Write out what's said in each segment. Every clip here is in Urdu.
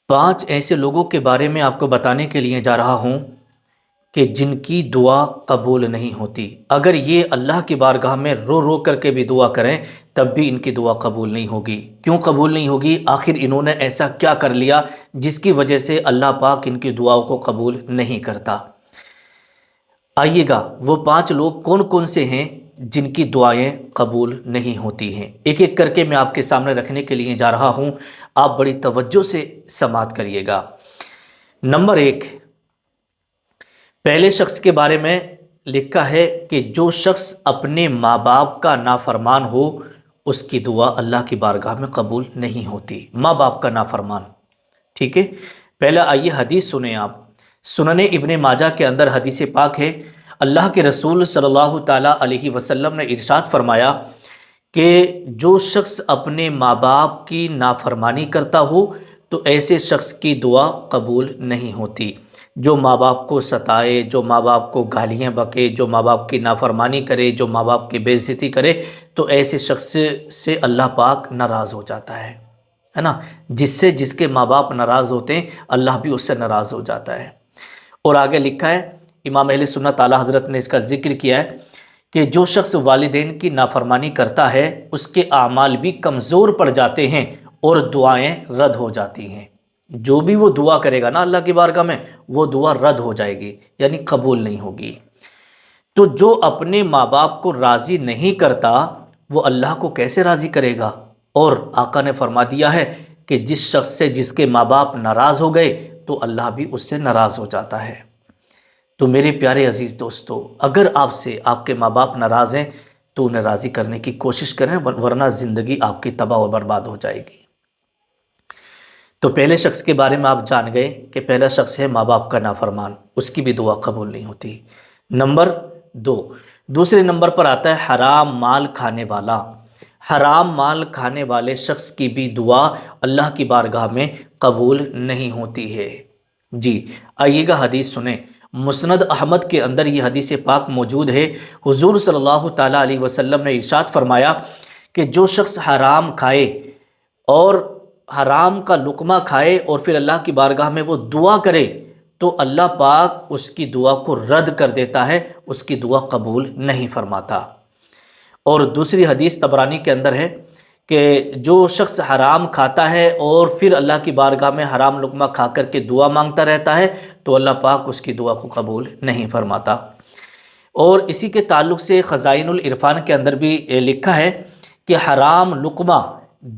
5 ایسے لوگوں کے بارے میں آپ کو بتانے کے لیے جا رہا ہوں کہ جن کی دعا قبول نہیں ہوتی۔ اگر یہ اللہ کی بارگاہ میں رو رو کر کے بھی دعا کریں تب بھی ان کی دعا قبول نہیں ہوگی۔ کیوں قبول نہیں ہوگی؟ آخر انہوں نے ایسا کیا کر لیا جس کی وجہ سے اللہ پاک ان کی دعاؤں کو قبول نہیں کرتا؟ آئیے گا وہ 5 لوگ کون کون سے ہیں جن کی دعائیں قبول نہیں ہوتی ہیں، ایک ایک کر کے میں آپ کے سامنے رکھنے کے لیے جا رہا ہوں۔ آپ بڑی توجہ سے سماعت کریے گا۔ نمبر 1، پہلے شخص کے بارے میں لکھا ہے کہ جو شخص اپنے ماں باپ کا نافرمان ہو اس کی دعا اللہ کی بارگاہ میں قبول نہیں ہوتی۔ ماں باپ کا نافرمان، ٹھیک ہے۔ پہلا آئیے حدیث سنیں آپ۔ سنن ابن ماجہ کے اندر حدیث پاک ہے، اللہ کے رسول صلی اللہ تعالیٰ علیہ وسلم نے ارشاد فرمایا کہ جو شخص اپنے ماں باپ کی نافرمانی کرتا ہو تو ایسے شخص کی دعا قبول نہیں ہوتی۔ جو ماں باپ کو ستائے، جو ماں باپ کو گالیاں بکے، جو ماں باپ کی نافرمانی کرے، جو ماں باپ کی بے عزتی کرے تو ایسے شخص سے اللہ پاک ناراض ہو جاتا ہے نا۔ جس کے ماں باپ ناراض ہوتے ہیں اللہ بھی اس سے ناراض ہو جاتا ہے۔ اور آگے لکھا ہے، امام اہل سنت اعلیٰ حضرت نے اس کا ذکر کیا ہے کہ جو شخص والدین کی نافرمانی کرتا ہے اس کے اعمال بھی کمزور پڑ جاتے ہیں اور دعائیں رد ہو جاتی ہیں۔ جو بھی وہ دعا کرے گا نا اللہ کی بارگاہ میں وہ دعا رد ہو جائے گی، یعنی قبول نہیں ہوگی۔ تو جو اپنے ماں باپ کو راضی نہیں کرتا وہ اللہ کو کیسے راضی کرے گا؟ اور آقا نے فرما دیا ہے کہ جس شخص سے جس کے ماں باپ ناراض ہو گئے تو اللہ بھی اس سے ناراض ہو جاتا ہے۔ تو میرے پیارے عزیز دوستو، اگر آپ سے آپ کے ماں باپ ناراض ہیں تو انہیں راضی کرنے کی کوشش کریں، ورنہ زندگی آپ کی تباہ و برباد ہو جائے گی۔ تو پہلے شخص کے بارے میں آپ جان گئے کہ پہلا شخص ہے ماں باپ کا نافرمان، اس کی بھی دعا قبول نہیں ہوتی۔ نمبر 2، دوسرے نمبر پر آتا ہے حرام مال کھانے والا۔ حرام مال کھانے والے شخص کی بھی دعا اللہ کی بارگاہ میں قبول نہیں ہوتی ہے۔ جی آئیے گا حدیث سنیں۔ مسند احمد کے اندر یہ حدیث پاک موجود ہے، حضور صلی اللہ تعالیٰ علیہ وسلم نے ارشاد فرمایا کہ جو شخص حرام کھائے اور حرام کا لقمہ کھائے اور پھر اللہ کی بارگاہ میں وہ دعا کرے تو اللہ پاک اس کی دعا کو رد کر دیتا ہے، اس کی دعا قبول نہیں فرماتا۔ اور دوسری حدیث طبرانی کے اندر ہے کہ جو شخص حرام کھاتا ہے اور پھر اللہ کی بارگاہ میں حرام لقمہ کھا کر کے دعا مانگتا رہتا ہے تو اللہ پاک اس کی دعا کو قبول نہیں فرماتا۔ اور اسی کے تعلق سے خزائن العرفان کے اندر بھی لکھا ہے کہ حرام لقمہ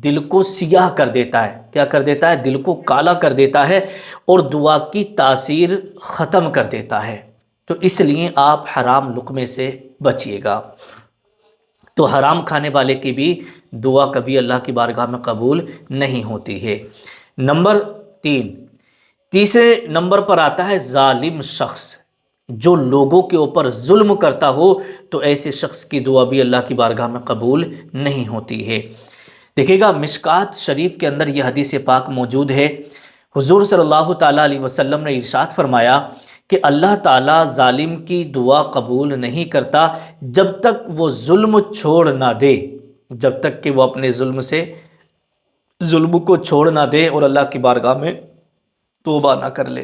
دل کو سیاہ کر دیتا ہے۔ کیا کر دیتا ہے؟ دل کو کالا کر دیتا ہے اور دعا کی تاثیر ختم کر دیتا ہے۔ تو اس لیے آپ حرام لقمے سے بچیے گا۔ تو حرام کھانے والے کی بھی دعا کبھی اللہ کی بارگاہ میں قبول نہیں ہوتی ہے۔ نمبر 3، تیسرے نمبر پر آتا ہے ظالم شخص۔ جو لوگوں کے اوپر ظلم کرتا ہو تو ایسے شخص کی دعا بھی اللہ کی بارگاہ میں قبول نہیں ہوتی ہے۔ دیکھیے گا مشکات شریف کے اندر یہ حدیث پاک موجود ہے، حضور صلی اللہ تعالیٰ علیہ وسلم نے ارشاد فرمایا کہ اللہ تعالیٰ ظالم کی دعا قبول نہیں کرتا جب تک وہ ظلم چھوڑ نہ دے، جب تک کہ وہ اپنے ظلم کو چھوڑ نہ دے اور اللہ کی بارگاہ میں توبہ نہ کر لے۔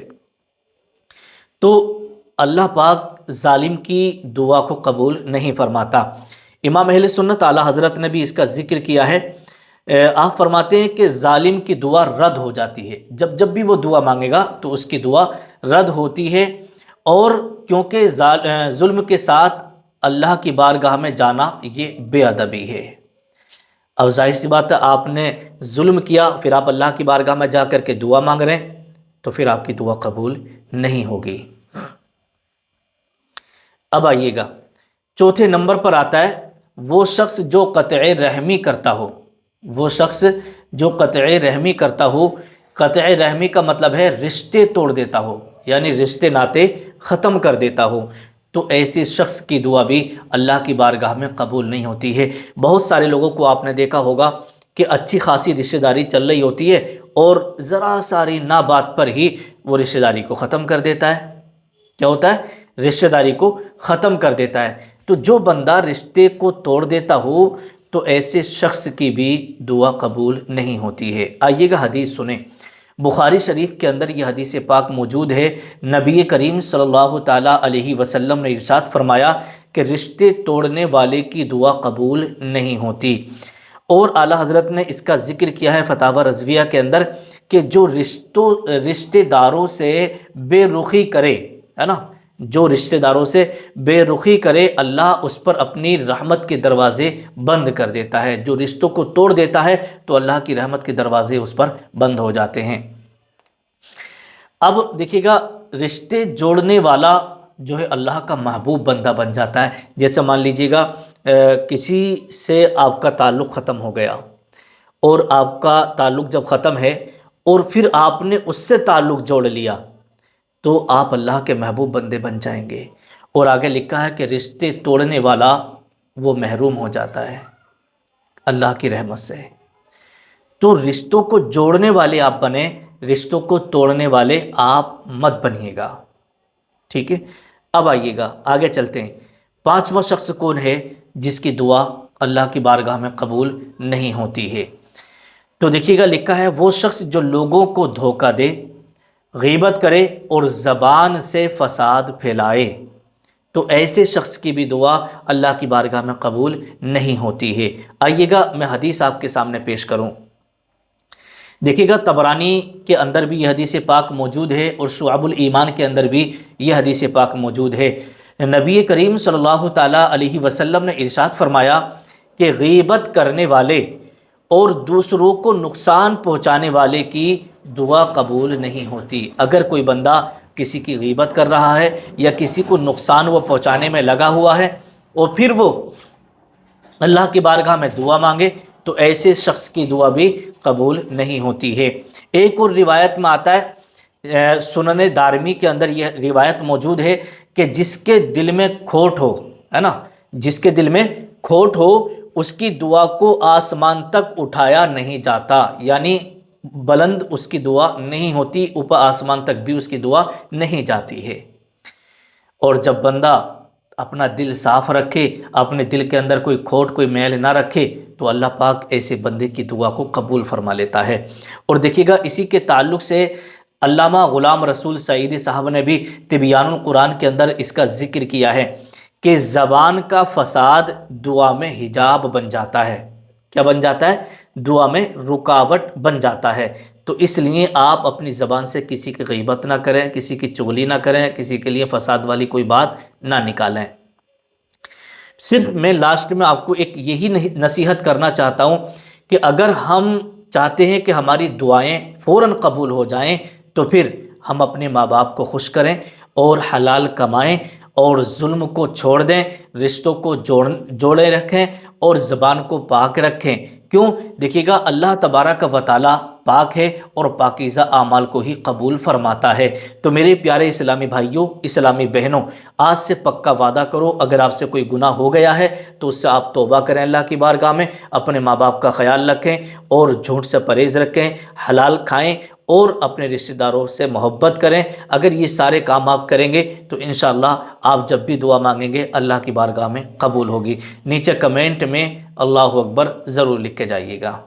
تو اللہ پاک ظالم کی دعا کو قبول نہیں فرماتا۔ امام اہل سنت اعلیٰ حضرت نے بھی اس کا ذکر کیا ہے۔ آپ فرماتے ہیں کہ ظالم کی دعا رد ہو جاتی ہے، جب بھی وہ دعا مانگے گا تو اس کی دعا رد ہوتی ہے، اور کیونکہ ظلم کے ساتھ اللہ کی بارگاہ میں جانا یہ بے ادبی ہے۔ اب ظاہر سی بات ہے آپ نے ظلم کیا پھر آپ اللہ کی بارگاہ میں جا کر کے دعا مانگ رہے ہیں تو پھر آپ کی دعا قبول نہیں ہوگی۔ اب آئیے گا چوتھے نمبر پر آتا ہے وہ شخص جو قطع رحمی کرتا ہو۔ وہ شخص جو قطع رحمی کرتا ہو، قطع رحمی کا مطلب ہے رشتے توڑ دیتا ہو، یعنی رشتے ناتے ختم کر دیتا ہو، تو ایسے شخص کی دعا بھی اللہ کی بارگاہ میں قبول نہیں ہوتی ہے۔ بہت سارے لوگوں کو آپ نے دیکھا ہوگا کہ اچھی خاصی رشتہ داری چل رہی ہوتی ہے اور ذرا ساری نا بات پر ہی وہ رشتہ داری کو ختم کر دیتا ہے۔ کیا ہوتا ہے؟ رشتہ داری کو ختم کر دیتا ہے۔ تو جو بندہ رشتے کو توڑ دیتا ہو تو ایسے شخص کی بھی دعا قبول نہیں ہوتی ہے۔ آئیے گا حدیث سنیں۔ بخاری شریف کے اندر یہ حدیث پاک موجود ہے، نبی کریم صلی اللہ تعالیٰ علیہ وسلم نے ارشاد فرمایا کہ رشتے توڑنے والے کی دعا قبول نہیں ہوتی۔ اور اعلیٰ حضرت نے اس کا ذکر کیا ہے فتاوی رضویہ کے اندر کہ جو رشتے داروں سے بے رخی کرے، ہے نا، جو رشتے داروں سے بے رخی کرے اللہ اس پر اپنی رحمت کے دروازے بند کر دیتا ہے۔ جو رشتوں کو توڑ دیتا ہے تو اللہ کی رحمت کے دروازے اس پر بند ہو جاتے ہیں۔ اب دیکھیے گا، رشتے جوڑنے والا جو ہے اللہ کا محبوب بندہ بن جاتا ہے۔ جیسے مان لیجیے گا کسی سے آپ کا تعلق ختم ہو گیا، اور آپ کا تعلق جب ختم ہے اور پھر آپ نے اس سے تعلق جوڑ لیا تو آپ اللہ کے محبوب بندے بن جائیں گے۔ اور آگے لکھا ہے کہ رشتے توڑنے والا وہ محروم ہو جاتا ہے اللہ کی رحمت سے۔ تو رشتوں کو جوڑنے والے آپ بنیں، رشتوں کو توڑنے والے آپ مت بنیے گا، ٹھیک ہے۔ اب آئیے گا آگے چلتے ہیں۔ پانچواں شخص کون ہے جس کی دعا اللہ کی بارگاہ میں قبول نہیں ہوتی ہے؟ تو دیکھیے گا لکھا ہے وہ شخص جو لوگوں کو دھوکہ دے، غیبت کرے اور زبان سے فساد پھیلائے، تو ایسے شخص کی بھی دعا اللہ کی بارگاہ میں قبول نہیں ہوتی ہے۔ آئیے گا میں حدیث آپ کے سامنے پیش کروں۔ دیکھیے گا طبرانی کے اندر بھی یہ حدیث پاک موجود ہے، اور شعب الایمان کے اندر بھی یہ حدیث پاک موجود ہے۔ نبی کریم صلی اللہ تعالیٰ علیہ وسلم نے ارشاد فرمایا کہ غیبت کرنے والے اور دوسروں کو نقصان پہنچانے والے کی دعا قبول نہیں ہوتی۔ اگر کوئی بندہ کسی کی غیبت کر رہا ہے یا کسی کو نقصان وہ پہنچانے میں لگا ہوا ہے اور پھر وہ اللہ کی بارگاہ میں دعا مانگے تو ایسے شخص کی دعا بھی قبول نہیں ہوتی ہے۔ ایک اور روایت میں آتا ہے، سنن دارمی کے اندر یہ روایت موجود ہے کہ جس کے دل میں کھوٹ ہو، ہے نا، جس کے دل میں کھوٹ ہو اس کی دعا کو آسمان تک اٹھایا نہیں جاتا، یعنی بلند اس کی دعا نہیں ہوتی، اوپر آسمان تک بھی اس کی دعا نہیں جاتی ہے۔ اور جب بندہ اپنا دل صاف رکھے، اپنے دل کے اندر کوئی کھوٹ کوئی میل نہ رکھے، تو اللہ پاک ایسے بندے کی دعا کو قبول فرما لیتا ہے۔ اور دیکھیے گا اسی کے تعلق سے علامہ غلام رسول سعیدی صاحب نے بھی تبیان القرآن کے اندر اس کا ذکر کیا ہے کہ زبان کا فساد دعا میں حجاب بن جاتا ہے۔ کیا بن جاتا ہے؟ دعا میں رکاوٹ بن جاتا ہے۔ تو اس لیے آپ اپنی زبان سے کسی کی غیبت نہ کریں، کسی کی چغلی نہ کریں، کسی کے لیے فساد والی کوئی بات نہ نکالیں۔ صرف میں لاسٹ میں آپ کو ایک یہی نصیحت کرنا چاہتا ہوں کہ اگر ہم چاہتے ہیں کہ ہماری دعائیں فوراً قبول ہو جائیں تو پھر ہم اپنے ماں باپ کو خوش کریں اور حلال کمائیں اور ظلم کو چھوڑ دیں، رشتوں کو جوڑے رکھیں اور زبان کو پاک رکھیں۔ کیوں؟ دیکھیے گا اللہ تبارک و تعالیٰ پاک ہے اور پاکیزہ اعمال کو ہی قبول فرماتا ہے۔ تو میرے پیارے اسلامی بھائیوں، اسلامی بہنوں، آج سے پکا وعدہ کرو اگر آپ سے کوئی گناہ ہو گیا ہے تو اس سے آپ توبہ کریں اللہ کی بارگاہ میں، اپنے ماں باپ کا خیال رکھیں اور جھوٹ سے پرہیز رکھیں، حلال کھائیں اور اپنے رشتہ داروں سے محبت کریں۔ اگر یہ سارے کام آپ کریں گے تو انشاءاللہ آپ جب بھی دعا مانگیں گے اللہ کی بارگاہ میں قبول ہوگی۔ نیچے کمنٹ میں اللہ اکبر ضرور لکھ کے جائیے گا۔